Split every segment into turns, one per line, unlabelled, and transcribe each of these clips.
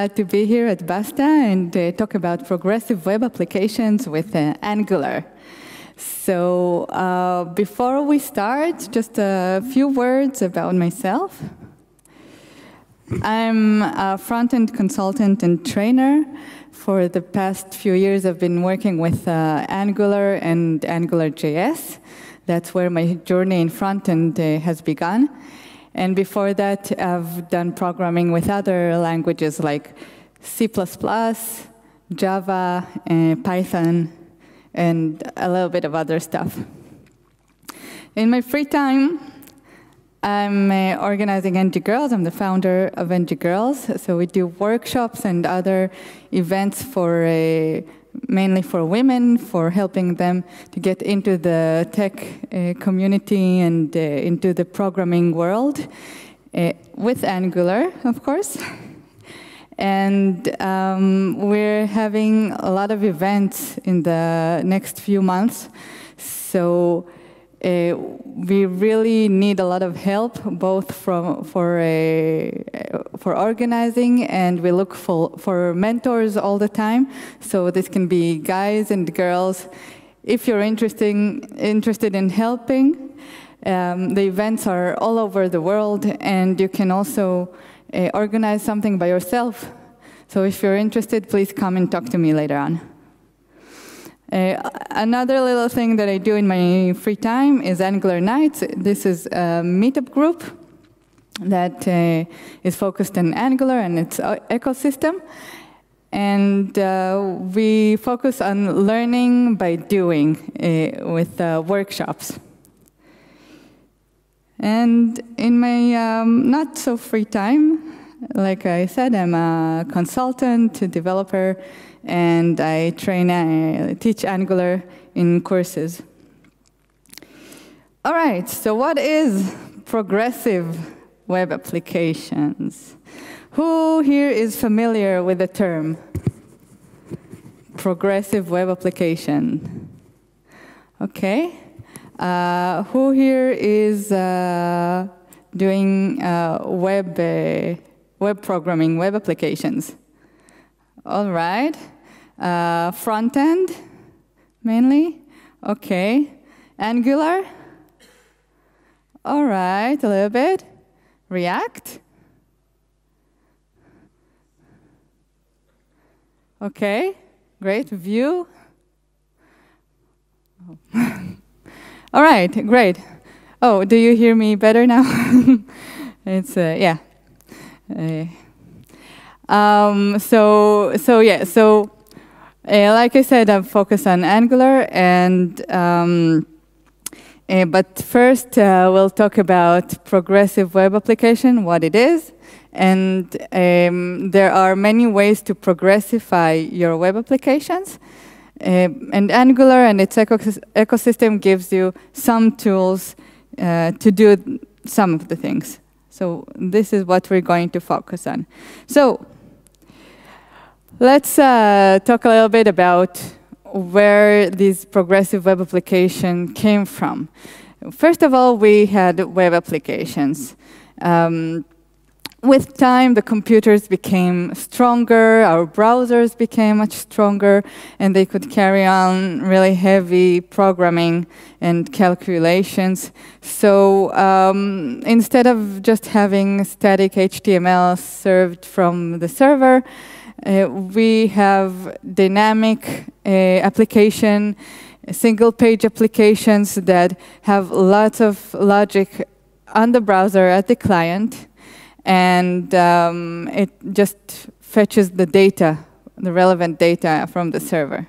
glad to be here at BASTA and talk about progressive web applications with Angular. So before we start, just a few words about myself. I'm a front-end consultant and trainer. For the past few years, I've been working with Angular and AngularJS. That's where my journey in front-end has begun. And before that, I've done programming with other languages like C++, Java, Python, and a little bit of other stuff. In my free time, I'm organizing NG Girls. I'm the founder of NG Girls. So we do workshops and other events for mainly for women, for helping them to get into the tech community and into the programming world with Angular, of course. And we're having a lot of events in the next few months. So we really need a lot of help, both for organizing, and we look for mentors all the time. So this can be guys and girls. If you're interested in helping, the events are all over the world, and you can also organize something by yourself. So if you're interested, please come and talk to me later on. Another little thing that I do in my free time is Angular Nights. This is a meetup group that is focused on Angular and its ecosystem. And we focus on learning by doing with workshops. And in my not so free time, like I said, I'm a consultant, a developer, and I teach Angular in courses. All right, so what is progressive web applications? Who here is familiar with the term progressive web application? Okay. Who here is doing web programming, web applications? All right. Front end, mainly? Okay. Angular? All right, a little bit. React? Okay, great. Vue? All right, great. Oh, do you hear me better now? It's, yeah. Like I said, I'm focused on Angular, and but first we'll talk about progressive web application, what it is, and there are many ways to progressify your web applications. And Angular and its ecosystem gives you some tools to do some of the things. So this is what we're going to focus on. So let's talk a little bit about where this progressive web application came from. First of all, we had web applications. With time, the computers became stronger, our browsers became much stronger, and they could carry on really heavy programming and calculations. So instead of just having static HTML served from the server, we have dynamic application, single-page applications that have lots of logic on the browser at the client, and it just fetches the data, the relevant data from the server.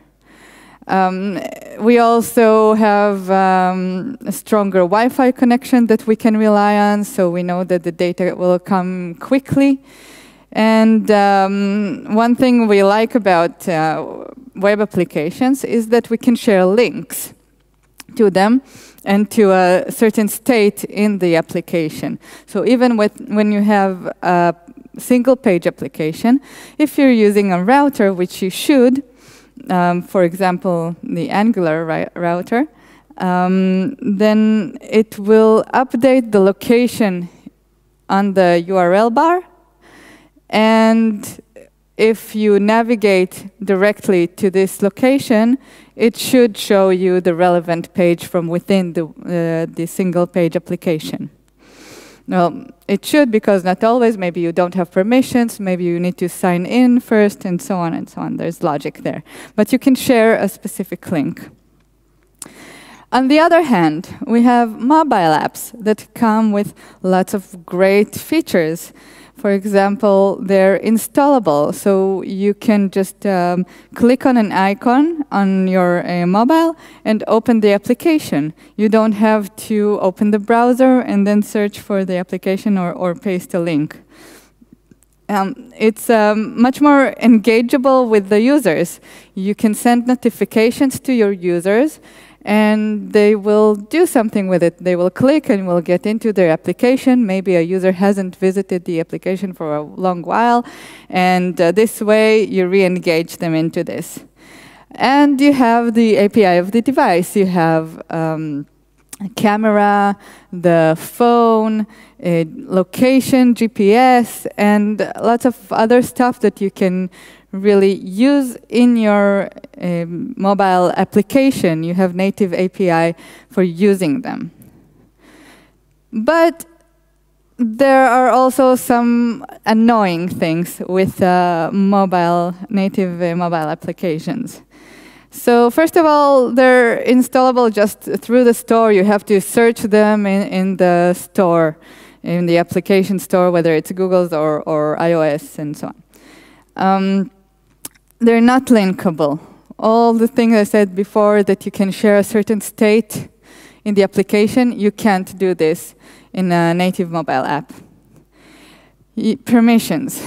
We also have a stronger Wi-Fi connection that we can rely on, so we know that the data will come quickly. And one thing we like about web applications is that we can share links to them and to a certain state in the application. So even when you have a single-page application, if you're using a router, which you should, for example, the Angular router, then it will update the location on the URL bar, and if you navigate directly to this location, it should show you the relevant page from within the single page application. Well, it should, because not always. Maybe you don't have permissions, maybe you need to sign in first, and so on and so on. There's logic there. But you can share a specific link. On the other hand, we have mobile apps that come with lots of great features. For example, they're installable, so you can just click on an icon on your mobile and open the application. You don't have to open the browser and then search for the application or paste a link. It's much more engageable with the users. You can send notifications to your users, and they will do something with it. They will click and will get into their application. Maybe a user hasn't visited the application for a long while, and this way you re-engage them into this. And you have the API of the device. You have a camera, the phone, location, GPS, and lots of other stuff that you can really use in your mobile application. You have native API for using them. But there are also some annoying things with native mobile applications. So first of all, they're installable just through the store. You have to search them in the store, in the application store, whether it's Google's or iOS and so on. They're not linkable. All the things I said before, that you can share a certain state in the application, you can't do this in a native mobile app. Permissions.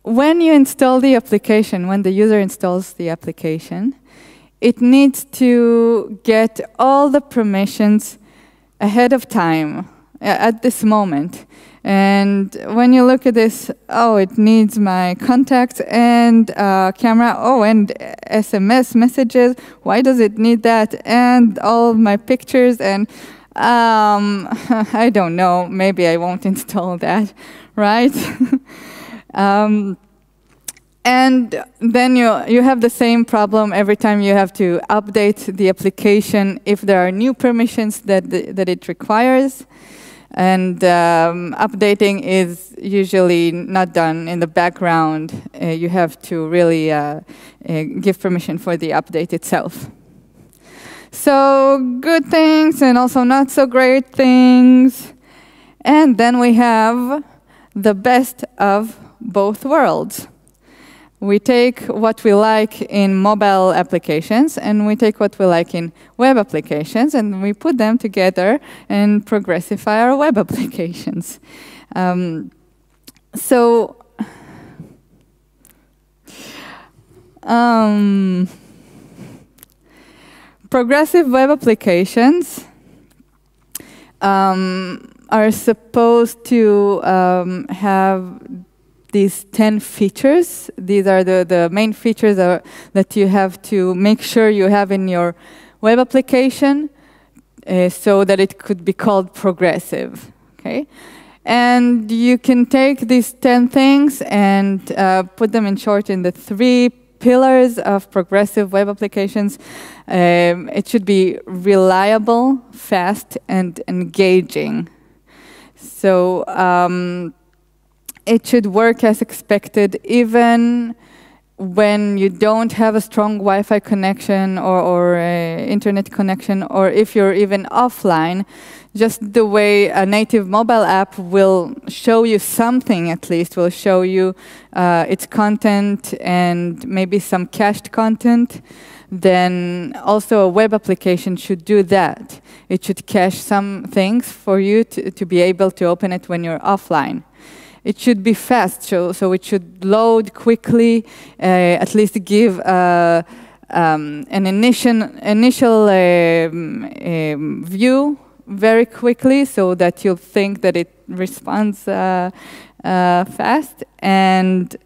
When you install the application, when the user installs the application, it needs to get all the permissions ahead of time, at this moment. And when you look at this, oh, it needs my contacts and camera, oh, and SMS messages. Why does it need that? And all my pictures, and I don't know, maybe I won't install that, right? And then you have the same problem every time you have to update the application if there are new permissions that it requires. And updating is usually not done in the background. You have to really give permission for the update itself. So good things and also not so great things. And then we have the best of both worlds. We take what we like in mobile applications, and we take what we like in web applications, and we put them together and progressify our web applications. Progressive web applications are supposed to have these 10 features. These are the main features that you have to make sure you have in your web application so that it could be called progressive. Okay? And you can take these 10 things and put them in short in the 3 pillars of progressive web applications. It should be reliable, fast, and engaging. So it should work as expected even when you don't have a strong Wi-Fi connection or internet connection, or if you're even offline. Just the way a native mobile app will show you something, at least, will show you its content and maybe some cached content, then also a web application should do that. It should cache some things for you to be able to open it when you're offline. It should be fast, so it should load quickly, at least give an initial view very quickly, so that you'll think that it responds fast, and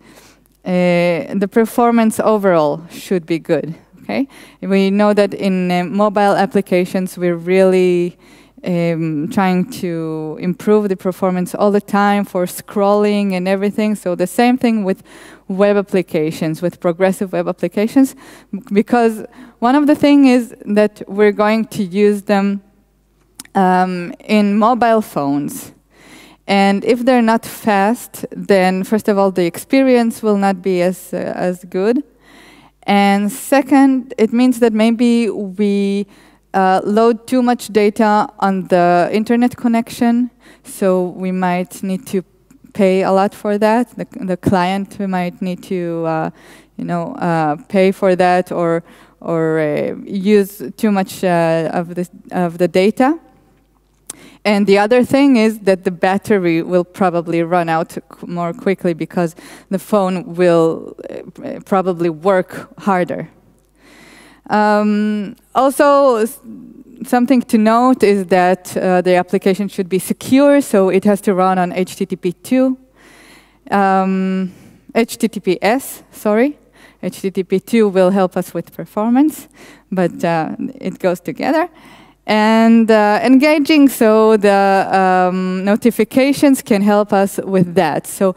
the performance overall should be good. Okay, we know that in mobile applications we're really trying to improve the performance all the time for scrolling and everything. So the same thing with web applications, with progressive web applications, because one of the things is that we're going to use them in mobile phones. And if they're not fast, then first of all, the experience will not be as good. And second, it means that maybe we load too much data on the internet connection, so we might need to pay a lot for that. The client might need to, pay for that or use too much of the data. And the other thing is that the battery will probably run out more quickly because the phone will probably work harder. Also, something to note is that the application should be secure, so it has to run on HTTPS, sorry. HTTP2 will help us with performance, but it goes together. And engaging, so the notifications can help us with that. So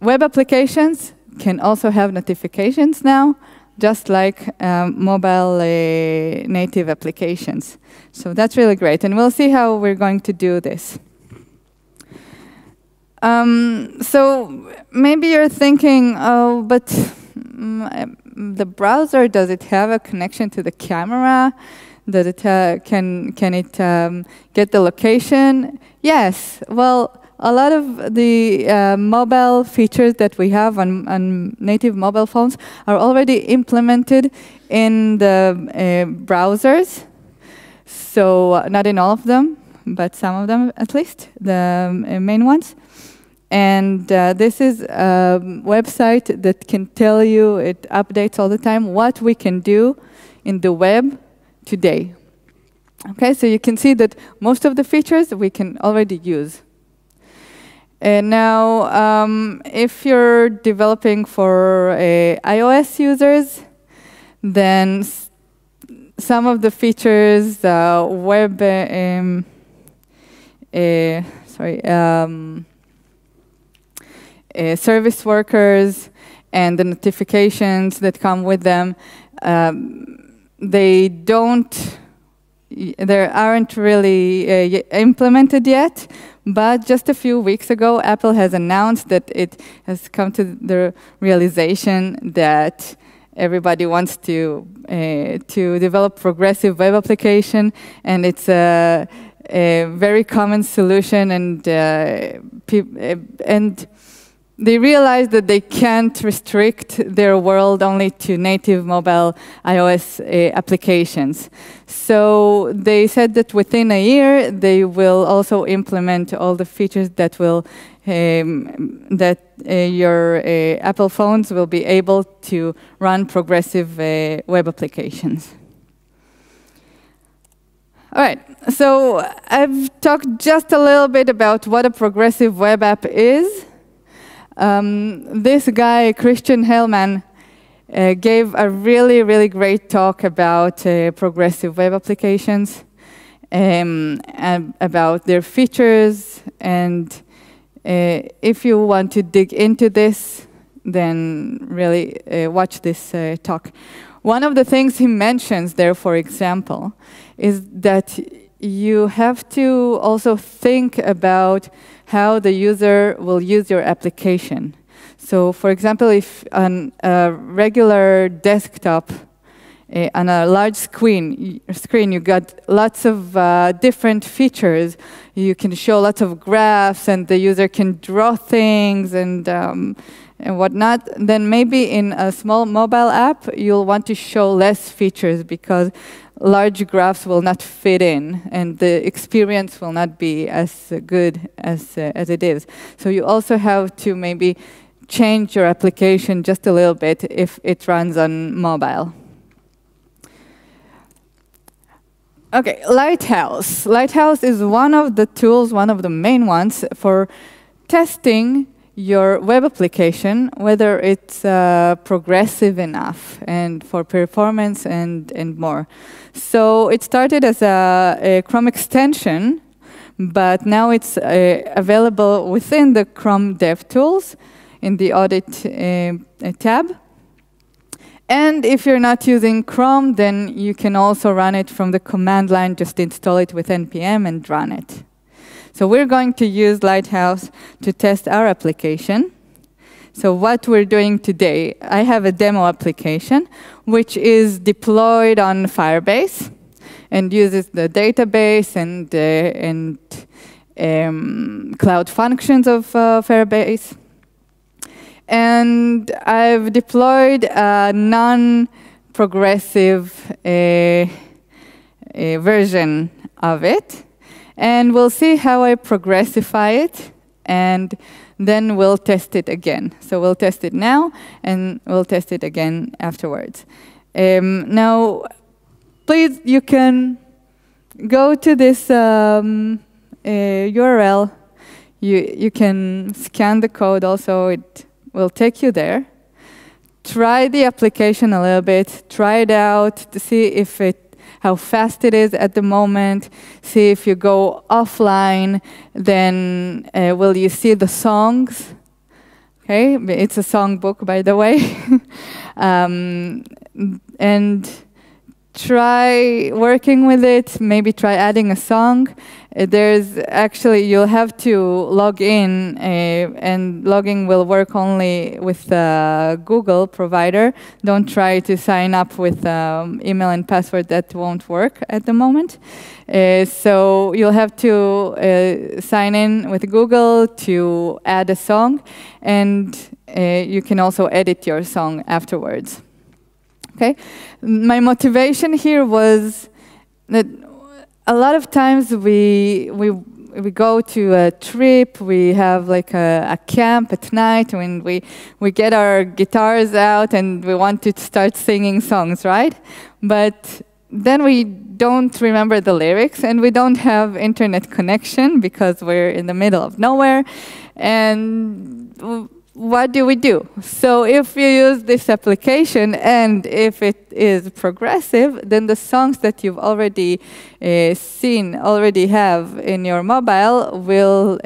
web applications can also have notifications now, just like mobile native applications. So that's really great, and we'll see how we're going to do this. So maybe you're thinking, oh, but the browser, does it have a connection to the camera? Does it can it get the location? Yes. Well, a lot of the mobile features that we have on native mobile phones are already implemented in the browsers. So not in all of them, but some of them at least, the main ones. And this is a website that can tell you, it updates all the time, what we can do in the web today. Okay, so you can see that most of the features we can already use. And now, if you're developing for iOS users, then some of the features, service workers and the notifications that come with them, they aren't really implemented yet, but just a few weeks ago, Apple has announced that it has come to the realization that everybody wants to develop progressive web application, and it's a very common solution, and they realize that they can't restrict their world only to native mobile iOS applications. So they said that within a year, they will also implement all the features that will your Apple phones will be able to run progressive web applications. All right, so I've talked just a little bit about what a progressive web app is. This guy, Christian Hellman, gave a really, really great talk about progressive web applications, and about their features. And if you want to dig into this, then really watch this talk. One of the things he mentions there, for example, is that you have to also think about how the user will use your application. So, for example, if on a regular desktop, on a large screen, you got lots of different features. You can show lots of graphs, and the user can draw things and whatnot. Then maybe in a small mobile app, you'll want to show less features because large graphs will not fit in, and the experience will not be as good as it is. So you also have to maybe change your application just a little bit if it runs on mobile. Okay, Lighthouse. Lighthouse is one of the tools, one of the main ones for testing your web application, whether it's progressive enough and for performance and more. So it started as a Chrome extension, but now it's available within the Chrome DevTools in the Audit tab. And if you're not using Chrome, then you can also run it from the command line. Just install it with npm and run it. So we're going to use Lighthouse to test our application. So what we're doing today, I have a demo application, which is deployed on Firebase and uses the database and cloud functions of Firebase. And I've deployed a non-progressive version of it. And we'll see how I progressify it, and then we'll test it again. So we'll test it now, and we'll test it again afterwards. Now, please, you can go to this URL. You can scan the code also. It will take you there. Try the application a little bit. Try it out to see how fast it is at the moment. See if you go offline, then will you see the songs? Okay, it's a songbook, by the way. And try working with it. Maybe try adding a song. There's actually, you'll have to log in, and logging will work only with the Google provider. Don't try to sign up with email and password. That won't work at the moment. So you'll have to sign in with Google to add a song, and you can also edit your song afterwards. Okay, my motivation here was that a lot of times we go to a trip, we have like a camp at night when we get our guitars out and we want to start singing songs, right? But then we don't remember the lyrics and we don't have internet connection because we're in the middle of nowhere. And what do we do? So if you use this application and if it is progressive, then the songs that you've already already have in your mobile will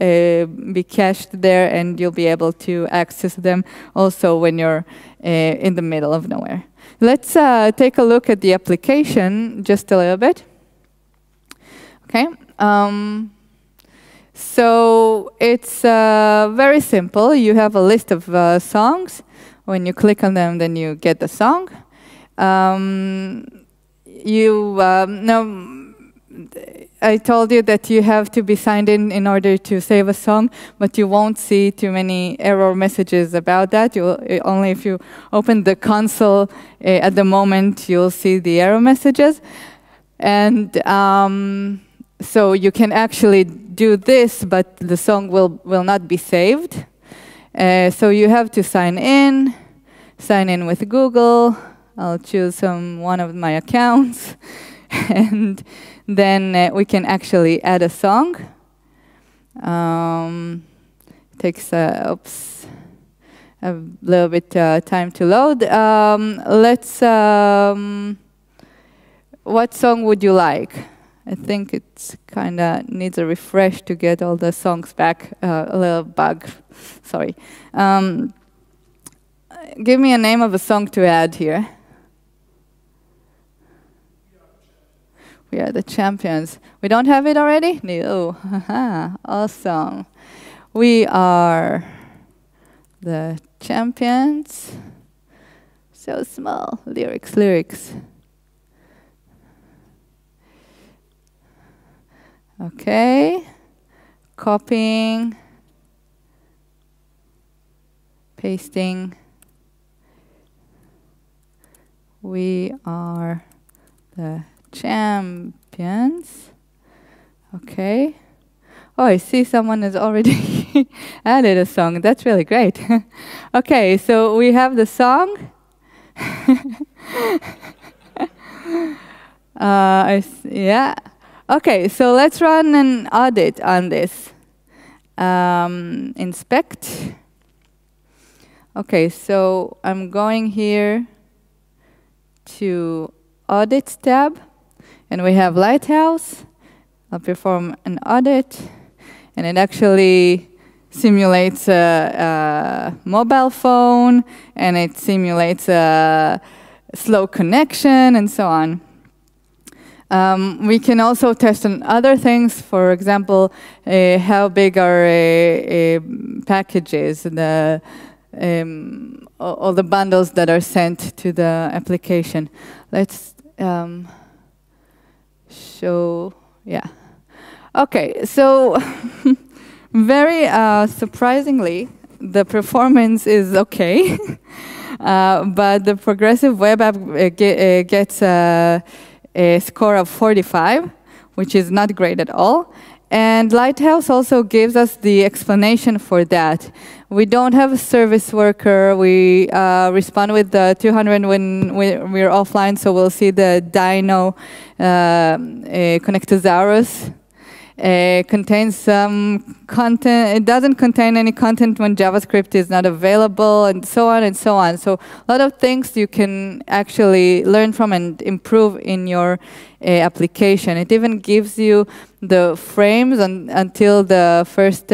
be cached there, and you'll be able to access them also when you're in the middle of nowhere. Let's take a look at the application just a little bit. Okay. So it's very simple. You have a list of songs. When you click on them, then you get the song. Now, I told you that you have to be signed in order to save a song, but you won't see too many error messages about that. Only if you open the console at the moment, you'll see the error messages. And so you can actually do this, but the song will not be saved. So you have to sign in with Google. I'll choose one of my accounts. And then we can actually add a song. Takes a little bit time to load. What song would you like? I think it's kind of needs a refresh to get all the songs back. A little bug, sorry. Give me a name of a song to add here. We are the champions. We don't have it already? No. Awesome. We are the champions. So small. Lyrics. Okay, copying, pasting. We are the champions. Okay. Oh, I see someone has already added a song. That's really great. Okay, so we have the song. Yeah. Okay, so let's run an audit on this. Inspect. Okay, so I'm going here to Audit tab, and we have Lighthouse. I'll perform an audit, and it actually simulates a mobile phone, and it simulates a slow connection, and so on. We can also test on other things. For example, how big are packages, all the bundles that are sent to the application. Let's show, yeah. Okay, so very surprisingly, the performance is okay, but the progressive web app gets a score of 45, which is not great at all. And Lighthouse also gives us the explanation for that. We don't have a service worker. We respond with the 200 when we're offline, so we'll see the Dino Connectosaurus. Contains some content. It doesn't contain any content when JavaScript is not available, and so on and so on. So a lot of things you can actually learn from and improve in your application. It even gives you the frames until the first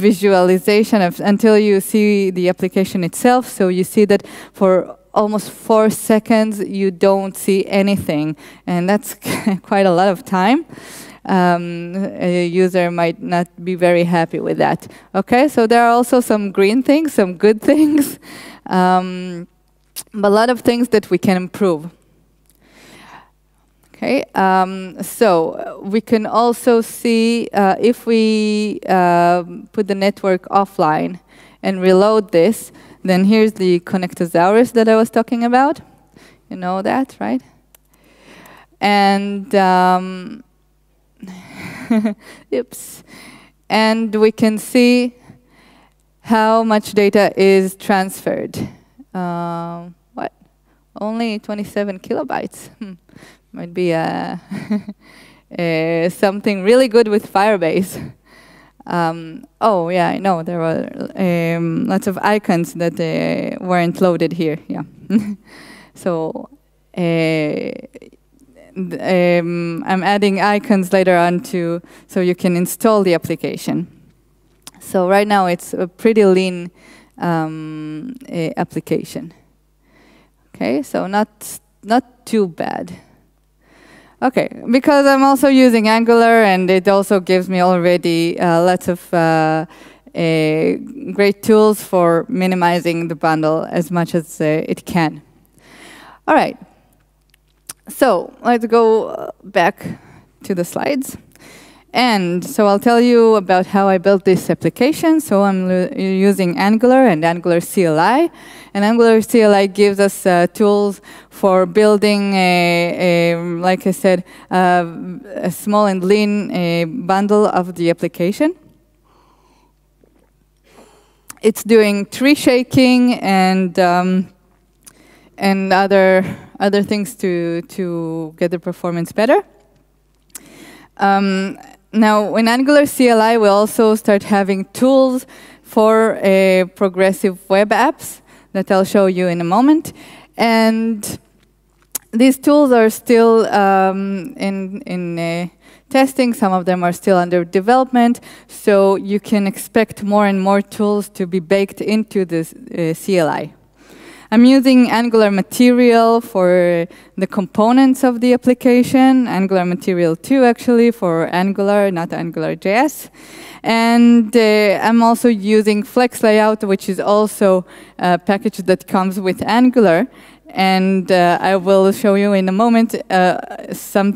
visualization until you see the application itself. So you see that for almost 4 seconds, you don't see anything. And that's quite a lot of time. A user might not be very happy with that. Okay, so there are also some green things, some good things, but a lot of things that we can improve. Okay, so we can also see if we put the network offline and reload this, then here's the Connectosaurus that I was talking about. You know that, right? And oops. And we can see how much data is transferred. What? Only 27 kilobytes. Might be something really good with Firebase. Oh, yeah, I know. There were lots of icons that weren't loaded here. Yeah. So I'm adding icons later on so you can install the application. So right now it's a pretty lean application. Okay, so not too bad. Okay, because I'm also using Angular, and it also gives me already lots of great tools for minimizing the bundle as much as it can. All right, so let's go back to the slides. And so I'll tell you about how I built this application. So I'm using Angular and Angular CLI. And Angular CLI gives us tools for building, like I said, a small and lean bundle of the application. It's doing tree shaking and other things to get the performance better. Now, in Angular CLI, we also start having tools for progressive web apps that I'll show you in a moment. And these tools are still in testing. Some of them are still under development. So you can expect more and more tools to be baked into this CLI. I'm using Angular Material for the components of the application, Angular Material 2 actually for Angular, not AngularJS. And I'm also using Flex Layout, which is also a package that comes with Angular. And I will show you in a moment some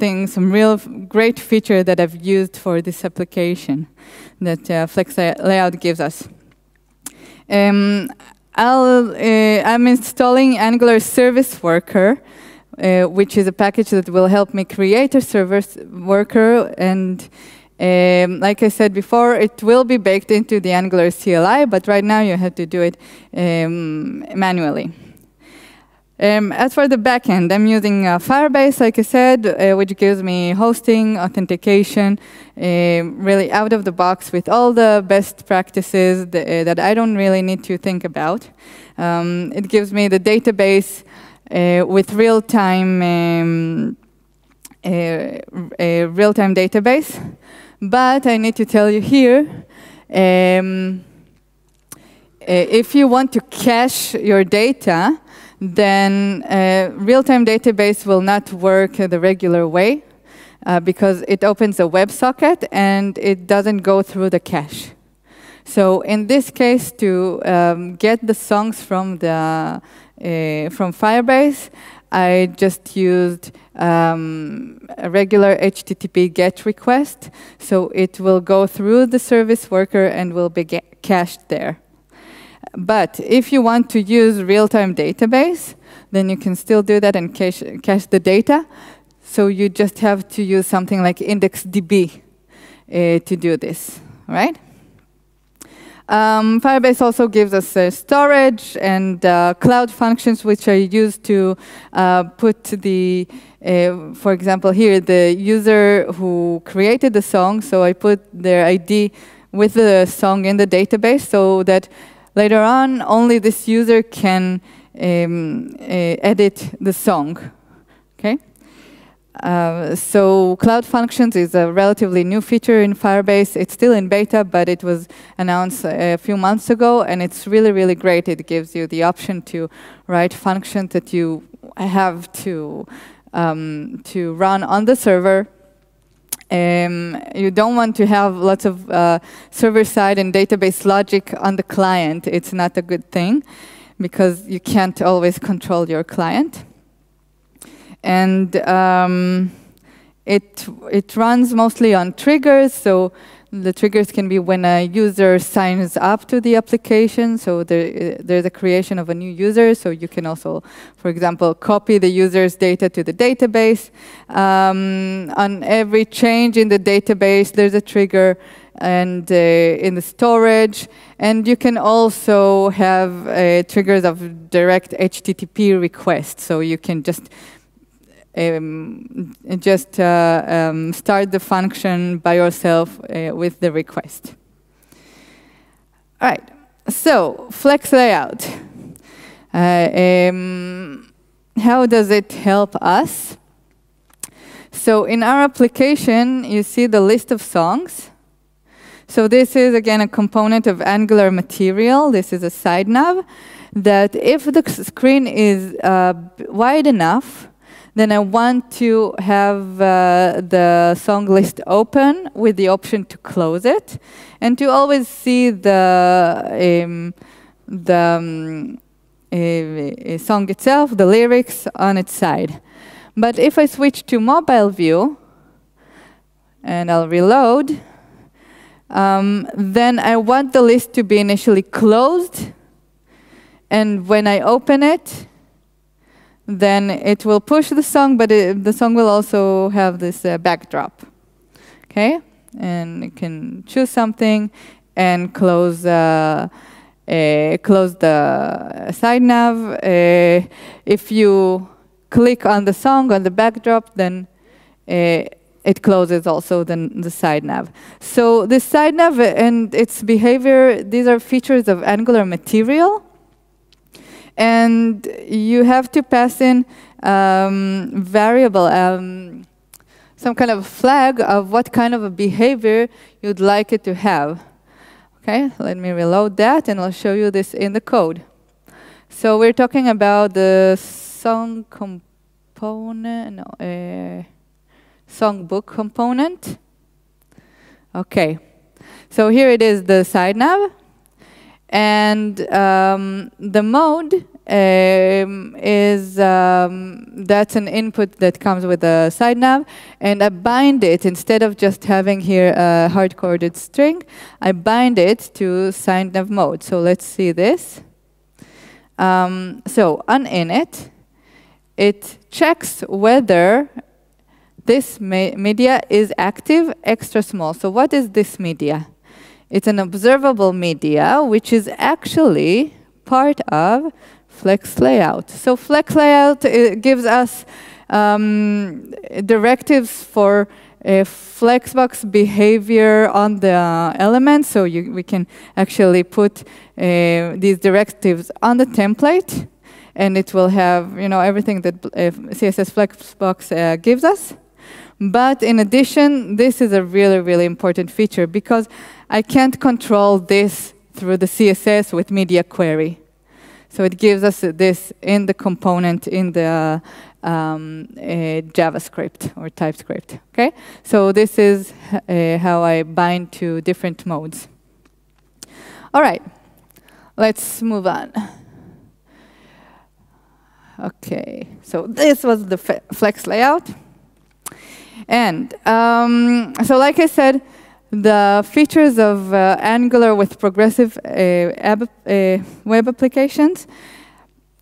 real great feature that I've used for this application that Flex Layout gives us. I'm installing Angular Service Worker, which is a package that will help me create a service worker. And like I said before, it will be baked into the Angular CLI, but right now you have to do it manually. As for the backend, I'm using Firebase, like I said, which gives me hosting, authentication, really out of the box with all the best practices that I don't really need to think about. It gives me the database with real-time database. But I need to tell you here, if you want to cache your data, then real-time database will not work the regular way because it opens a WebSocket and it doesn't go through the cache. So in this case, to get the songs from Firebase, I just used a regular HTTP GET request. So it will go through the service worker and will be cached there. But if you want to use real-time database, then you can still do that and cache the data. So you just have to use something like IndexedDB to do this, right? Firebase also gives us storage and cloud functions, which are used to put the, for example, here, the user who created the song. So I put their ID with the song in the database so that later on, only this user can edit the song, okay? So Cloud Functions is a relatively new feature in Firebase. It's still in beta, but it was announced a few months ago, and it's really, really great. It gives you the option to write functions that you have to run on the server. You don't want to have lots of server-side and database logic on the client. It's not a good thing because you can't always control your client. And it runs mostly on triggers. So the triggers can be when a user signs up to the application. So there's a creation of a new user. So you can also, for example, copy the user's data to the database. On every change in the database, there's a trigger, and in the storage. And you can also have triggers of direct HTTP requests. So you can just start the function by yourself with the request. All right, so Flex Layout. How does it help us? So in our application, you see the list of songs. So this is, again, a component of Angular material. This is a side nav that if the screen is wide enough, then I want to have the song list open with the option to close it, and to always see the song itself, the lyrics on its side. But if I switch to mobile view, and I'll reload, then I want the list to be initially closed, and when I open it, then it will push the song, but the song will also have this backdrop. Okay, and you can choose something and close the side nav. If you click on the song on the backdrop, then it closes also the side nav. So the side nav and its behavior, these are features of Angular material. And you have to pass in variable, some kind of flag of what kind of a behavior you'd like it to have. Okay, let me reload that, and I'll show you this in the code. So we're talking about the song component, songbook component. Okay, so here it is, the side nav. And the mode is, that's an input that comes with a side nav. And I bind it, instead of just having here a hard-coded string, I bind it to side nav mode. So let's see this. So on init, it checks whether this media is active extra small. So what is this media? It's an observable media, which is actually part of Flex layout. So flex layout gives us directives for flexbox behavior on the elements. So we can actually put these directives on the template, and it will have everything that CSS flexbox gives us. But in addition, this is a really, really important feature because I can't control this through the CSS with media query. So it gives us this in the component in the JavaScript or TypeScript. Okay, so this is how I bind to different modes. All right, let's move on. Okay, so this was the flex layout. And so like I said, the features of Angular with progressive web applications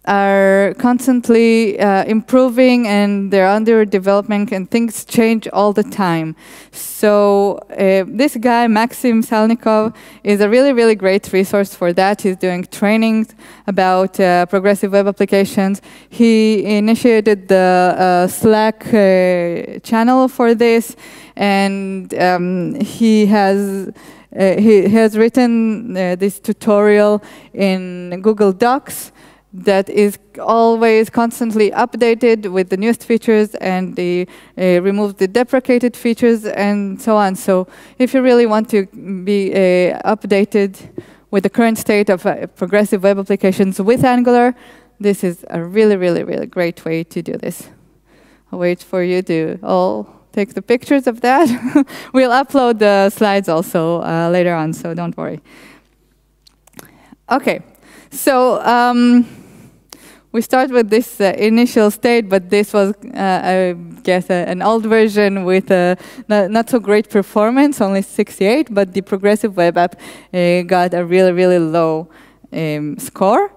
are constantly improving, and they're under development, and things change all the time. So this guy, Maxim Salnikov, is a really, really great resource for that. He's doing trainings about progressive web applications. He initiated the Slack channel for this, and he has written this tutorial in Google Docs that is always constantly updated with the newest features, and they remove the deprecated features and so on. So if you really want to be updated with the current state of progressive web applications with Angular, this is a really, really, really great way to do this. I'll wait for you to all take the pictures of that. We'll upload the slides also later on, so don't worry. Okay, so we start with this initial state, but this was, I guess, an old version with not so great performance, only 68, but the progressive web app got a really, really low score.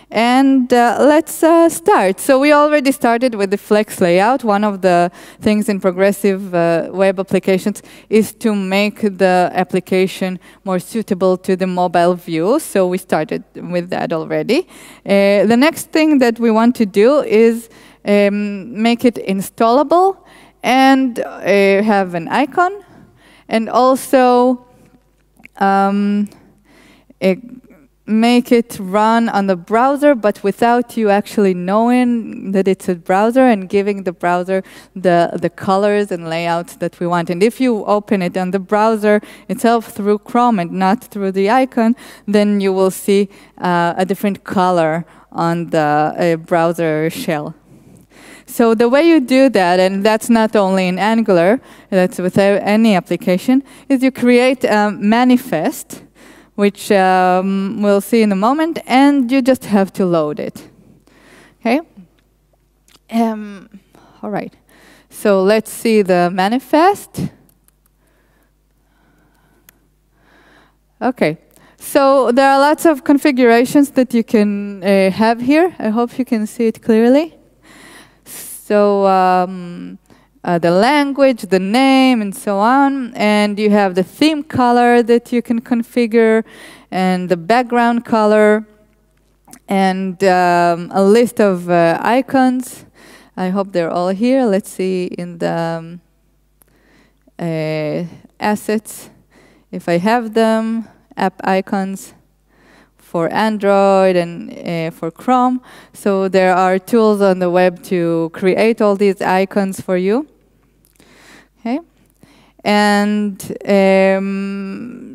And let's start. So we already started with the flex layout. One of the things in progressive web applications is to make the application more suitable to the mobile view. So we started with that already. The next thing that we want to do is make it installable and have an icon, and also make it run on the browser, but without you actually knowing that it's a browser, and giving the browser the colors and layouts that we want. And if you open it on the browser itself through Chrome and not through the icon, then you will see a different color on the browser shell. So the way you do that, and that's not only in Angular, that's with any application, is you create a manifest, which we'll see in a moment, and you just have to load it. Okay? All right. So let's see the manifest. Okay. So there are lots of configurations that you can have here. I hope you can see it clearly. So the language, the name, and so on. And you have the theme color that you can configure, and the background color, and a list of icons. I hope they're all here. Let's see in the assets if I have them. App icons for Android and for Chrome. So there are tools on the web to create all these icons for you. Okay, and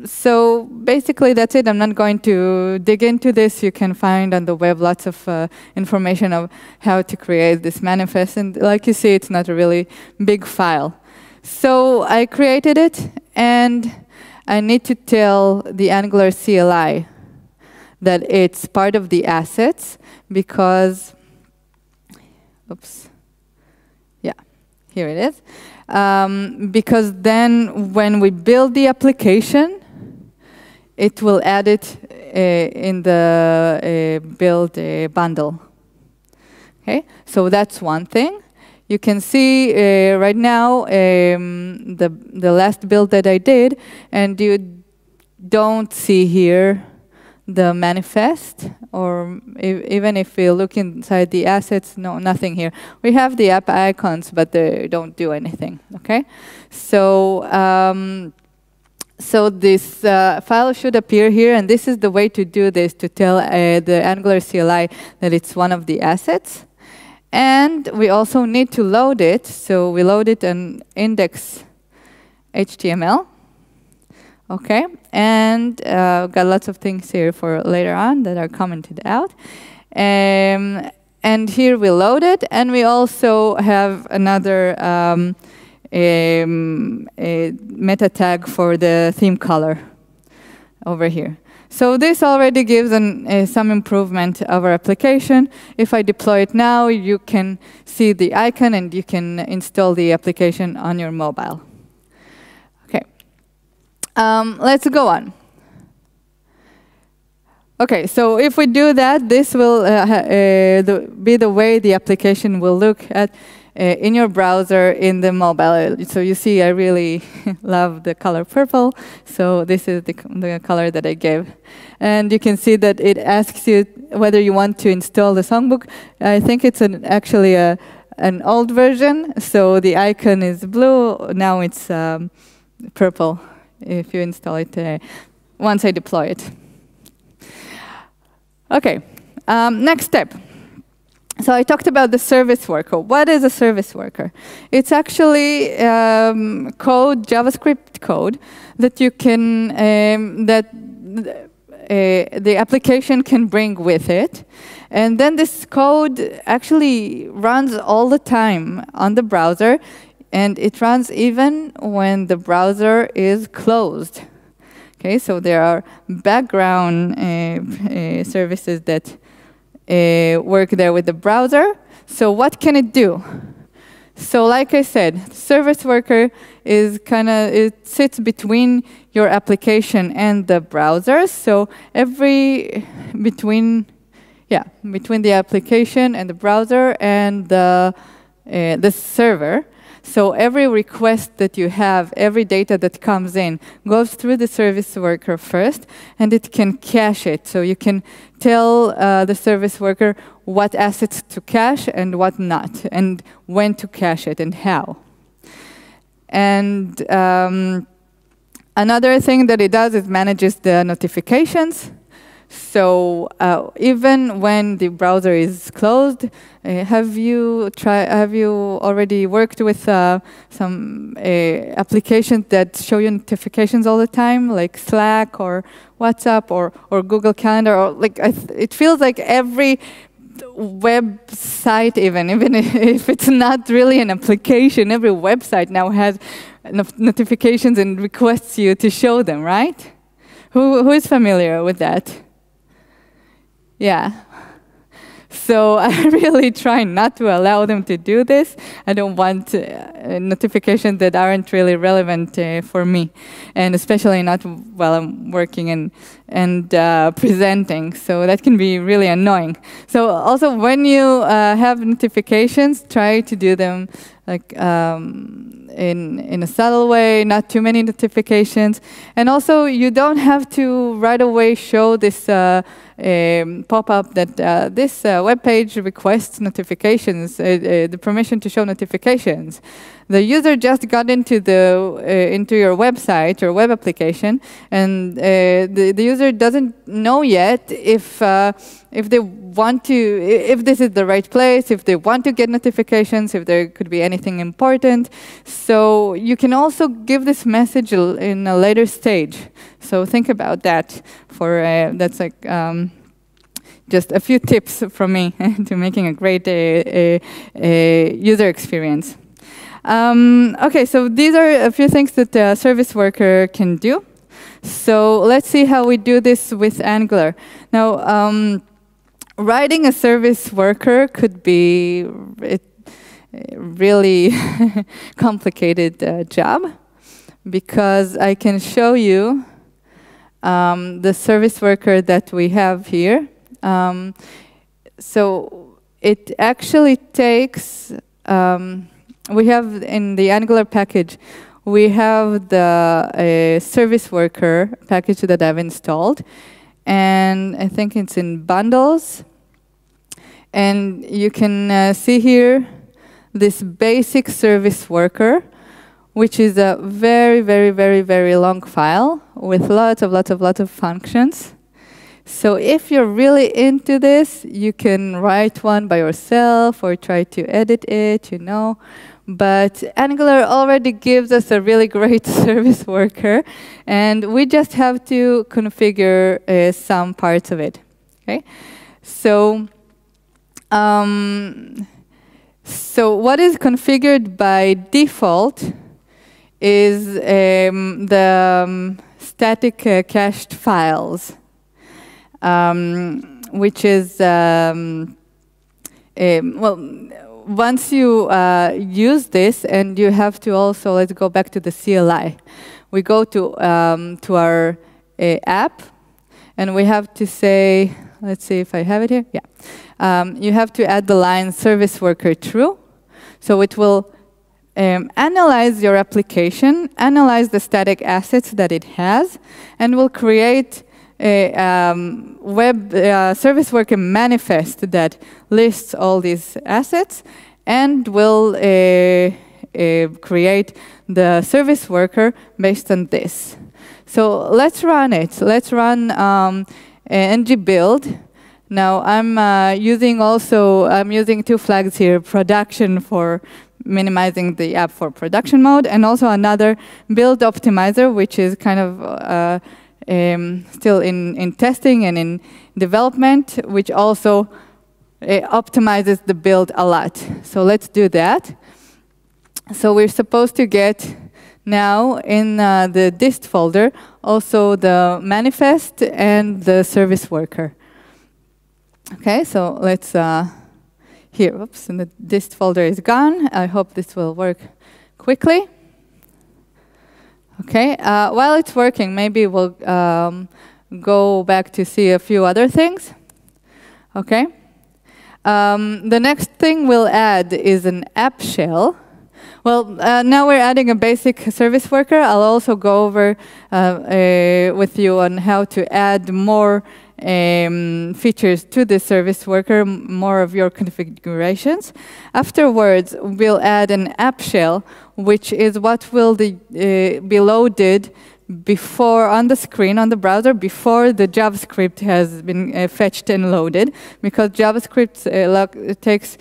so basically that's it. I'm not going to dig into this. You can find on the web lots of information of how to create this manifest. And like you see, it's not a really big file. So I created it, and I need to tell the Angular CLI that it's part of the assets, because, oops, yeah, here it is. Because then when we build the application, it will add it in the build bundle. Okay, so that's one thing. You can see right now the last build that I did, and you don't see here the manifest, or even if we look inside the assets, no, nothing here. We have the app icons, but they don't do anything, okay? So, so this file should appear here, and this is the way to do this, to tell the Angular CLI that it's one of the assets. And we also need to load it, so we load it in index HTML. Okay, and got lots of things here for later on that are commented out. And here we load it, and we also have another a meta tag for the theme color over here. So this already gives some improvement of our application. If I deploy it now, you can see the icon, and you can install the application on your mobile. Let's go on. Okay, so if we do that, this will be the way the application will look at in your browser in the mobile. So you see, I really love the color purple. So this is the color that I gave. And you can see that it asks you whether you want to install the songbook. I think it's actually an old version. So the icon is blue. Now it's purple if you install it once I deploy it. Okay, next step. So I talked about the service worker. What is a service worker? It's actually code, JavaScript code, that you can, the application can bring with it. And then this code actually runs all the time on the browser, and it runs even when the browser is closed. Okay, so there are background services that work there with the browser. So what can it do? So like I said, service worker is it sits between your application and the browser. So between the application and the browser and the server. So every request that you have, every data that comes in, goes through the service worker first, and it can cache it. So you can tell the service worker what assets to cache and what not, and when to cache it and how. And another thing that it does is manages the notifications. So even when the browser is closed, have you already worked with some applications that show you notifications all the time, like Slack or WhatsApp or Google Calendar, or like it feels like every website, even if it's not really an application, every website now has notifications and requests you to show them, right? Who is familiar with that? Yeah. So I really try not to allow them to do this. I don't want notifications that aren't really relevant for me, and especially not while I'm working and presenting. So that can be really annoying. So also when you have notifications, try to do them like in a subtle way, not too many notifications. And also you don't have to right away show this pop-up that this web page requests notifications, the permission to show notifications. The user just got into your website or web application, and the user doesn't know yet if they want to, if this is the right place, if they want to get notifications, if there could be anything important. So you can also give this message in a later stage. So think about that. That's like just a few tips from me to making a great user experience. Okay, so these are a few things that the service worker can do. So let's see how we do this with Angular. Now, writing a service worker could be a really complicated job, because I can show you the service worker that we have here. So it actually takes, we have in the Angular package, we have the service worker package that I've installed. and I think it's in bundles. And you can see here this basic service worker, which is a very, very, very, very long file with lots of functions. So if you're really into this, you can write one by yourself or try to edit it, you know. But Angular already gives us a really great service worker, and we just have to configure some parts of it. Okay, so what is configured by default is the static cached files, which is, well, once you use this, and you have to also, let's go back to the CLI. We go to our app, and we have to say, let's see if I have it here. Yeah. You have to add the line service worker true. So it will analyze your application, analyze the static assets that it has, and will create a web service worker manifest that lists all these assets, and will create the service worker based on this. So let's run it. Let's run ng build. Now I'm using two flags here: production for minimizing the app for production mode, and also another build optimizer, which is kind of still in testing and in development, which also optimizes the build a lot. So let's do that. So we're supposed to get now in the dist folder also the manifest and the service worker. Okay, so let's here. Oops, and the dist folder is gone. I hope this will work quickly. Okay, while it's working, maybe we'll go back to see a few other things. Okay, the next thing we'll add is an app shell. Well, now we're adding a basic service worker. I'll also go over with you on how to add more features to the service worker, more of your configurations. Afterwards, we'll add an app shell, which is what will be loaded before on the screen on the browser before the JavaScript has been fetched and loaded, because JavaScript takes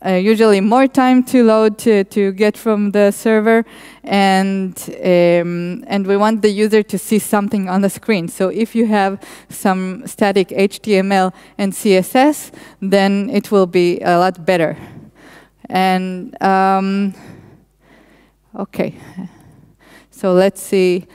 usually more time to load to get from the server, and we want the user to see something on the screen. So if you have some static HTML and CSS, then it will be a lot better. And okay, so let's see.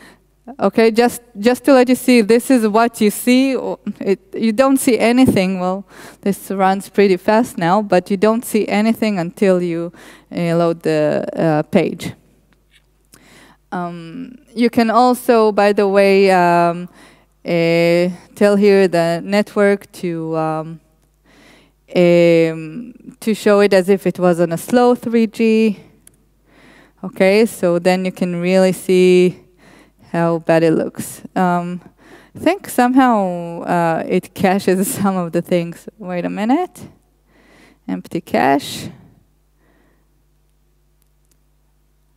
Okay, just to let you see, this is what you see. You don't see anything. Well, this runs pretty fast now, but you don't see anything until you load the page. You can also, by the way, tell here the network to show it as if it was on a slow 3G. Okay, so then you can really see how bad it looks. I think somehow it caches some of the things. Wait a minute. Empty cache.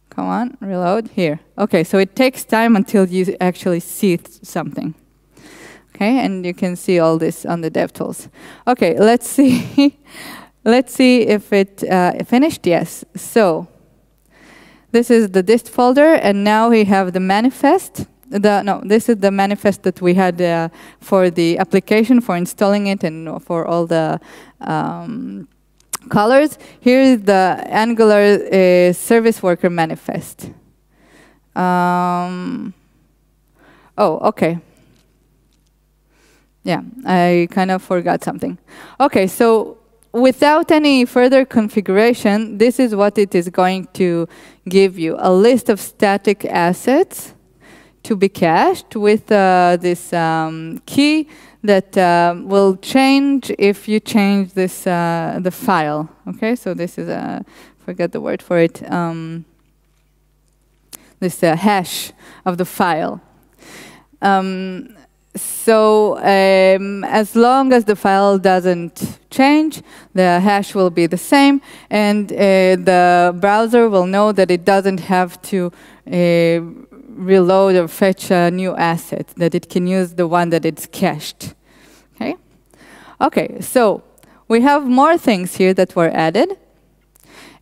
Come on, reload. Here. Okay, so it takes time until you actually see something. Okay, and you can see all this on the DevTools. Okay, let's see. Let's see if it finished. Yes. So this is the dist folder, and now we have the manifest. This is the manifest that we had for the application, for installing it, and for all the colors. Here is the Angular service worker manifest. Oh, okay. Yeah, I kind of forgot something. Okay, so without any further configuration, this is what it is going to give you: a list of static assets to be cached with this key that will change if you change this the file. Okay, so this is forget the word for it. This hash of the file. So as long as the file doesn't change, the hash will be the same, and the browser will know that it doesn't have to reload or fetch a new asset, that it can use the one that it's cached. Okay? Okay, so we have more things here that were added.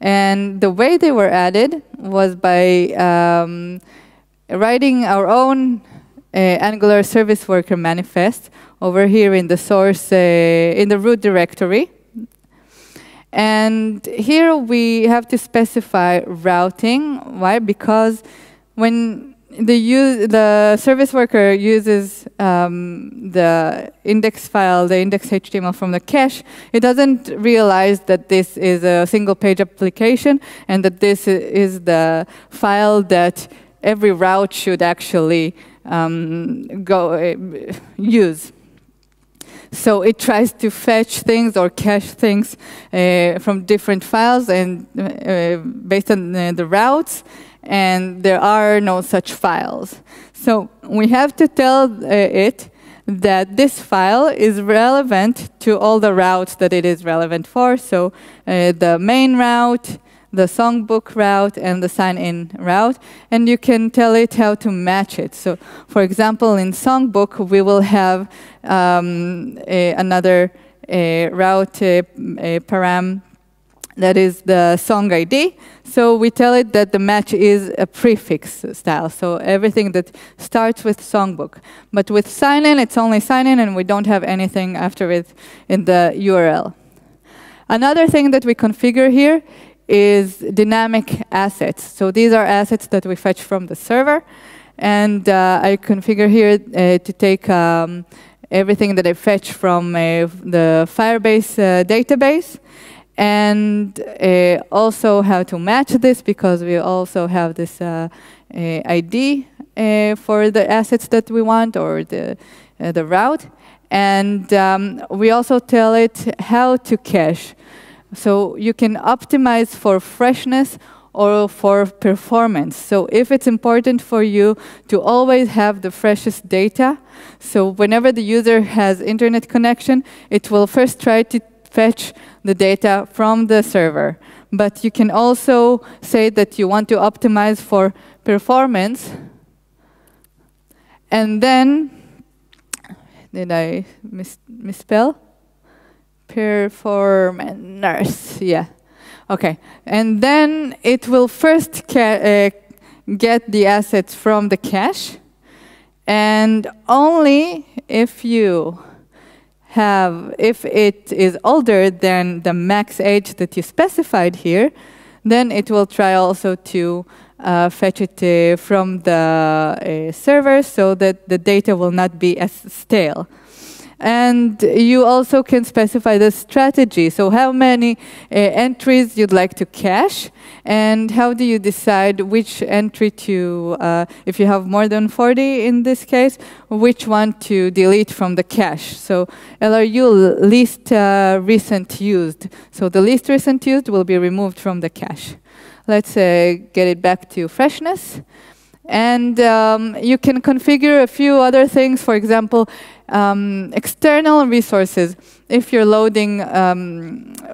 And the way they were added was by writing our own Angular service worker manifest over here in the source, in the root directory. And here we have to specify routing. Why? Because when the service worker uses the index file, the index HTML from the cache, it doesn't realize that this is a single page application and that this is the file that every route should actually use. So it tries to fetch things or cache things from different files and based on the routes, and there are no such files. So we have to tell it that this file is relevant to all the routes that it is relevant for. So the main route, the songbook route, and the sign-in route, and you can tell it how to match it. So, for example, in songbook, we will have another route param that is the song ID. So we tell it that the match is a prefix style, so everything that starts with songbook. But with sign-in, it's only sign-in, and we don't have anything after it in the URL. Another thing that we configure here is dynamic assets. So these are assets that we fetch from the server. And I configure here to take everything that I fetch from the Firebase database, and also how to match this, because we also have this ID for the assets that we want, or the route. And we also tell it how to cache. So you can optimize for freshness or for performance. So if it's important for you to always have the freshest data, so whenever the user has internet connection, it will first try to fetch the data from the server. But you can also say that you want to optimize for performance. And then, did I misspell? Performance, yeah. Okay, and then it will first get the assets from the cache, and only if it is older than the max age that you specified here, then it will try also to fetch it from the server, so that the data will not be as stale. And you also can specify the strategy. So how many entries you'd like to cache, and how do you decide which entry to, if you have more than 40 in this case, which one to delete from the cache. So LRU, least recent used. So the least recent used will be removed from the cache. Let's get it back to freshness. And you can configure a few other things. For example, external resources. If you're loading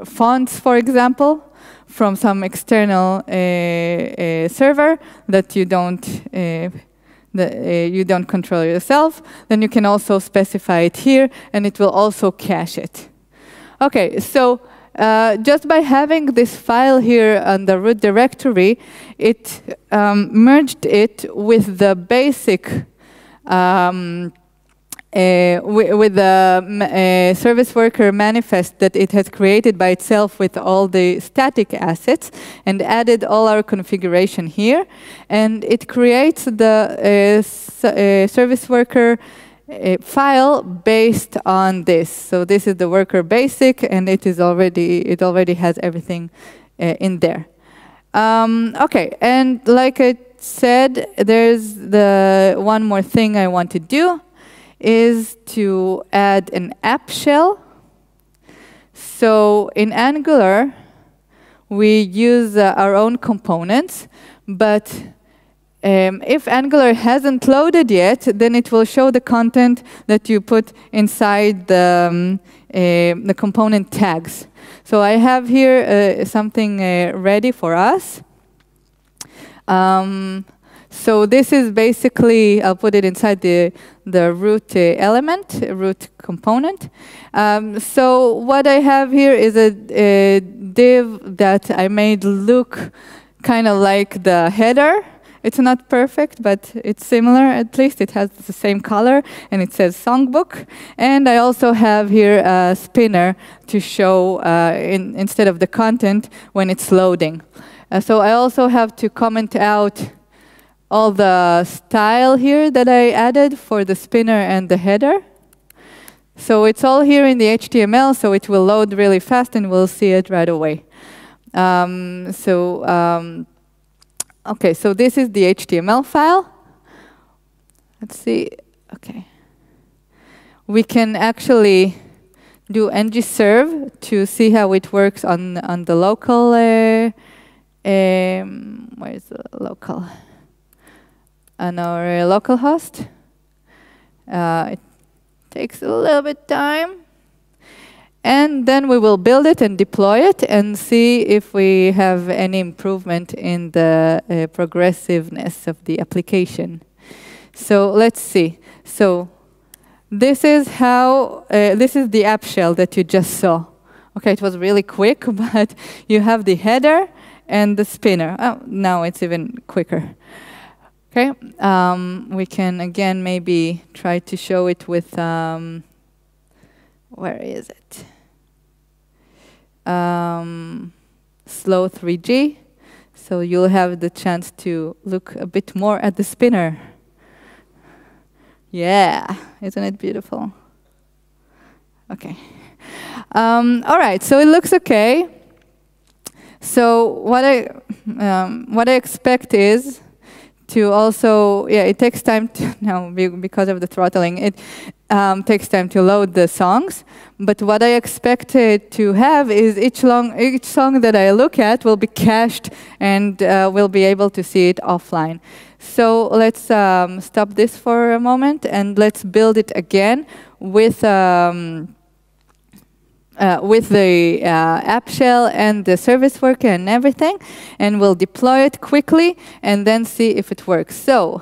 fonts, for example, from some external server that you don't control yourself, then you can also specify it here, and it will also cache it. Okay, so just by having this file here on the root directory, it merged it with the basic, with the service worker manifest that it has created by itself with all the static assets, and added all our configuration here. And it creates the service worker file based on this. So this is the worker basic, and it already has everything in there. Okay, and like I said, there's the one more thing I want to do is to add an app shell. So in Angular, we use our own components, but If Angular hasn't loaded yet, then it will show the content that you put inside the component tags. So I have here something ready for us. So this is basically, I'll put it inside the root element, root component. So what I have here is a div that I made look kind of like the header. It's not perfect, but it's similar. At least it has the same color, and it says songbook. And I also have here a spinner to show instead of the content when it's loading. So I also have to comment out all the style here that I added for the spinner and the header. So it's all here in the HTML, so it will load really fast, and we'll see it right away. Okay, so this is the HTML file. Let's see. Okay. We can actually do ngserve to see how it works on the local. Where is the local? On our local host. It takes a little bit time. And then we will build it and deploy it and see if we have any improvement in the progressiveness of the application. So let's see. So this is how, this is the app shell that you just saw. Okay, it was really quick, but you have the header and the spinner. Oh, now it's even quicker. Okay, we can again maybe try to show it with, where is it? Slow 3G, so you'll have the chance to look a bit more at the spinner. Yeah, isn't it beautiful? Okay. All right, so it looks okay. So what I expect is to also, yeah, it takes time to, now because of the throttling, it takes time to load the songs. But what I expect to have is each song that I look at will be cached and we'll be able to see it offline. So let's stop this for a moment and let's build it again with the app shell and the service worker and everything, and we'll deploy it quickly and then see if it works. So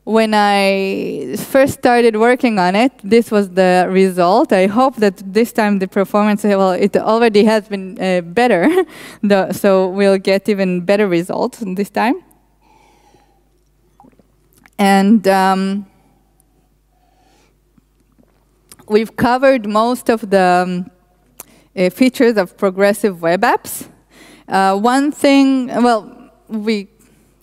when I first started working on it, this was the result. I hope that this time the performance, well, it already has been better, so we'll get even better results this time. And we've covered most of the features of progressive web apps. One thing, well, we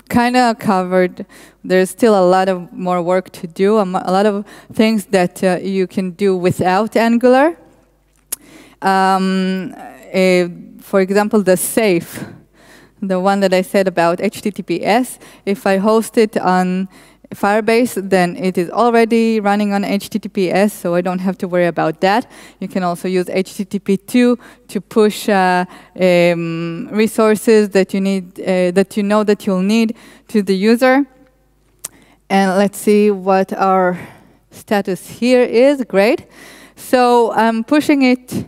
kind of covered, there's still a lot of more work to do, a lot of things that you can do without Angular. For example, the safe, the one that I said about HTTPS, if I host it on Firebase, then it is already running on HTTPS, so I don't have to worry about that. You can also use HTTP2 to push resources that you need, that you know that you'll need to the user. And let's see what our status here is. Great. So I'm pushing it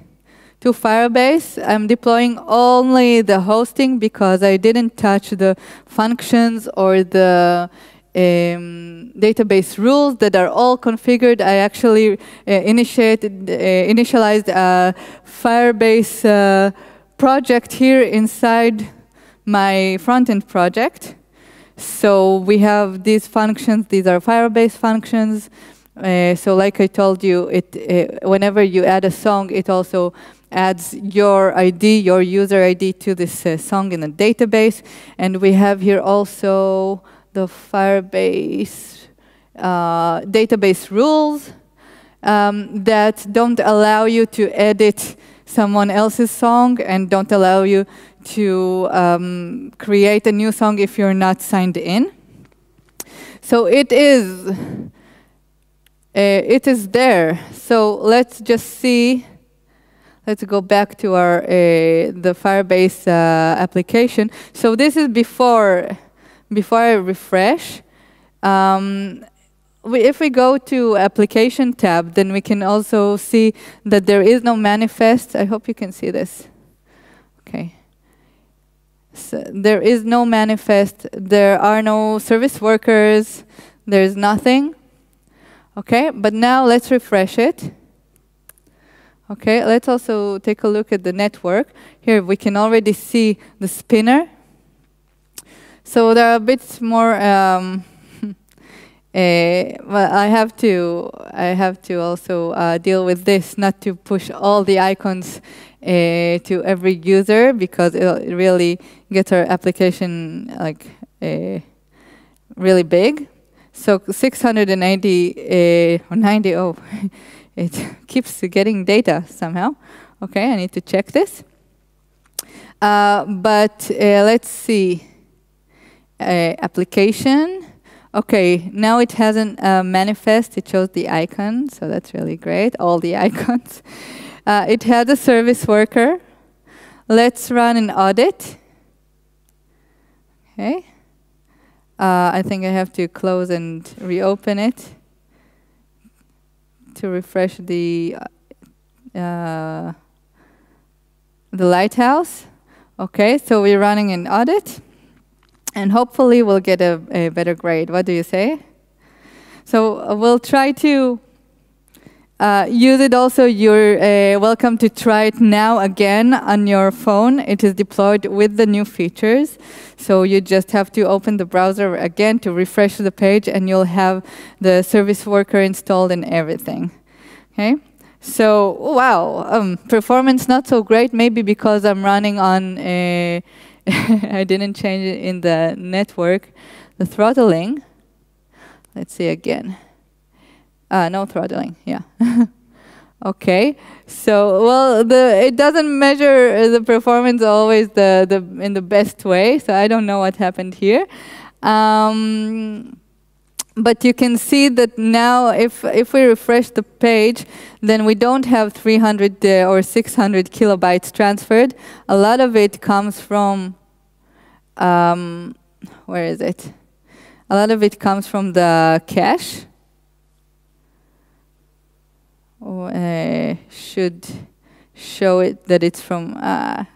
to Firebase. I'm deploying only the hosting because I didn't touch the functions or the database rules that are all configured. I actually initialized a Firebase project here inside my front-end project. So we have these functions. These are Firebase functions. So like I told you, whenever you add a song, it also adds your ID, your user ID to this song in a database. And we have here also the Firebase database rules that don't allow you to edit someone else's song and don't allow you to create a new song if you're not signed in. So it is there. So let's just see let's go back to our the Firebase application. So this is before I refresh. If we go to Application tab, then we can also see that there is no manifest. I hope you can see this. Okay. So there is no manifest. There are no service workers. There's nothing. Okay, but now let's refresh it. Okay, let's also take a look at the network. Here we can already see the spinner. So there are a bit more. Well, I have to also deal with this, not to push all the icons to every user, because it really gets our application like really big. So 680 or 90. Oh, it keeps getting data somehow. Okay, I need to check this. But let's see. Application. Okay, now it hasn't manifest. It shows the icon, so that's really great. All the icons. It has a service worker. Let's run an audit. Okay. I think I have to close and reopen it to refresh the Lighthouse. Okay, so we're running an audit. And hopefully we'll get a better grade. What do you say? So we'll try to use it also. You're welcome to try it now again on your phone. It is deployed with the new features. So you just have to open the browser again to refresh the page, and you'll have the service worker installed and everything. Okay. So wow, performance not so great. Maybe because I'm running on a I didn't change it in the network. The throttling, let's see again. No throttling, yeah. Okay, so well, it doesn't measure the performance always in the best way. So I don't know what happened here. But you can see that now, if we refresh the page, then we don't have 300 or 600 kilobytes transferred. A lot of it comes from, where is it? A lot of it comes from the cache. Should show it that it's from, I'm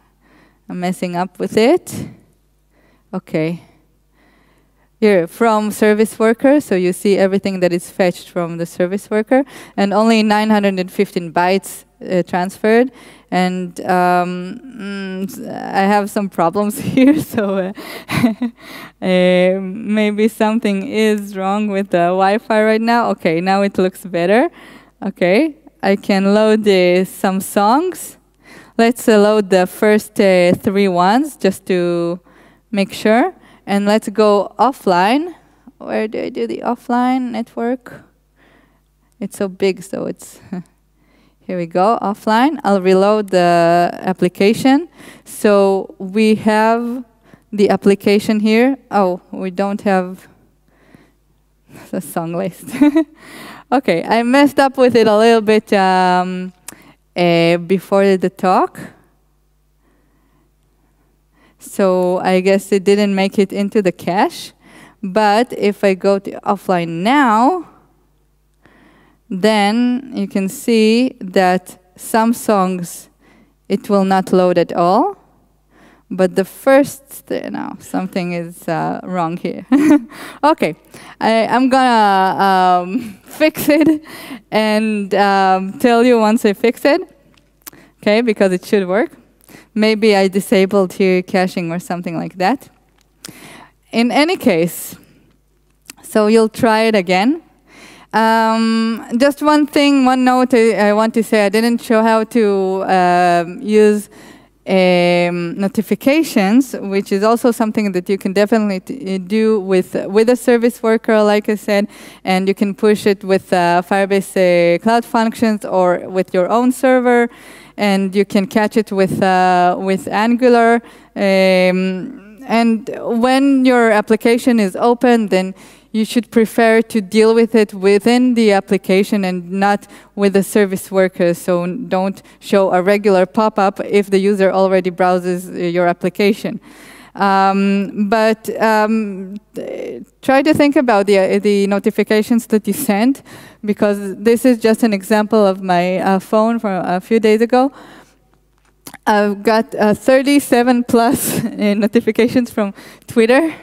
messing up with it. Okay. Here, from service worker, so you see everything that is fetched from the service worker, and only 915 bytes transferred. And I have some problems here, so maybe something is wrong with the Wi-Fi right now. Okay, now it looks better. Okay, I can load some songs. Let's load the first 3 ones just to make sure. And let's go offline. Where do I do the offline network? It's so big, so it's... Here we go, offline. I'll reload the application. So we have the application here. Oh, we don't have the song list. Okay, I messed up with it a little bit before the talk. So I guess it didn't make it into the cache. But if I go to offline now, then you can see that some songs, it will not load at all. But the first, no, something is wrong here. Okay, I'm gonna fix it and tell you once I fix it. Okay, because it should work. Maybe I disabled here caching or something like that. In any case, so you'll try it again. Just one thing, one note I want to say. I didn't show how to use notifications, which is also something that you can definitely do with a service worker, like I said, and you can push it with Firebase Cloud Functions or with your own server, and you can catch it with Angular. And when your application is open, then you should prefer to deal with it within the application and not with the service workers. So don't show a regular pop-up if the user already browses your application. Try to think about the notifications that you send, because this is just an example of my phone from a few days ago. I've got 37 plus notifications from Twitter.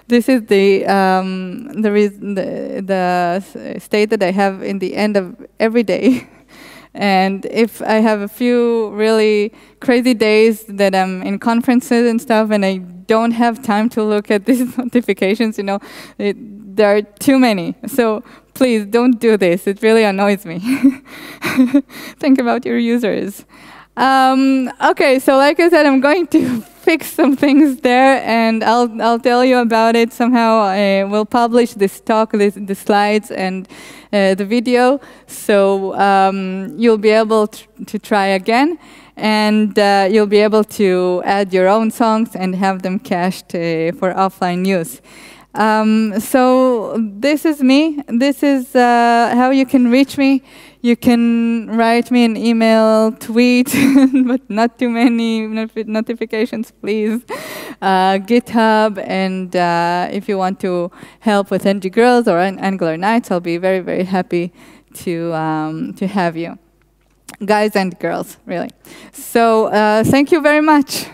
This is the state that I have in the end of every day. And if I have a few really crazy days that I'm in conferences and stuff, and I don't have time to look at these notifications, there are too many. So please don't do this. It really annoys me. Think about your users. Okay, so like I said, I'm going to fix some things there, and I'll tell you about it somehow. We'll publish this talk, the slides, and the video, so you'll be able to try again, and you'll be able to add your own songs and have them cached for offline use. So this is me. This is how you can reach me. You can write me an email, tweet, but not too many notifications, please. GitHub, and if you want to help with NG Girls or Angular Nights, I'll be very, very happy to have you. Guys and girls, really. So thank you very much.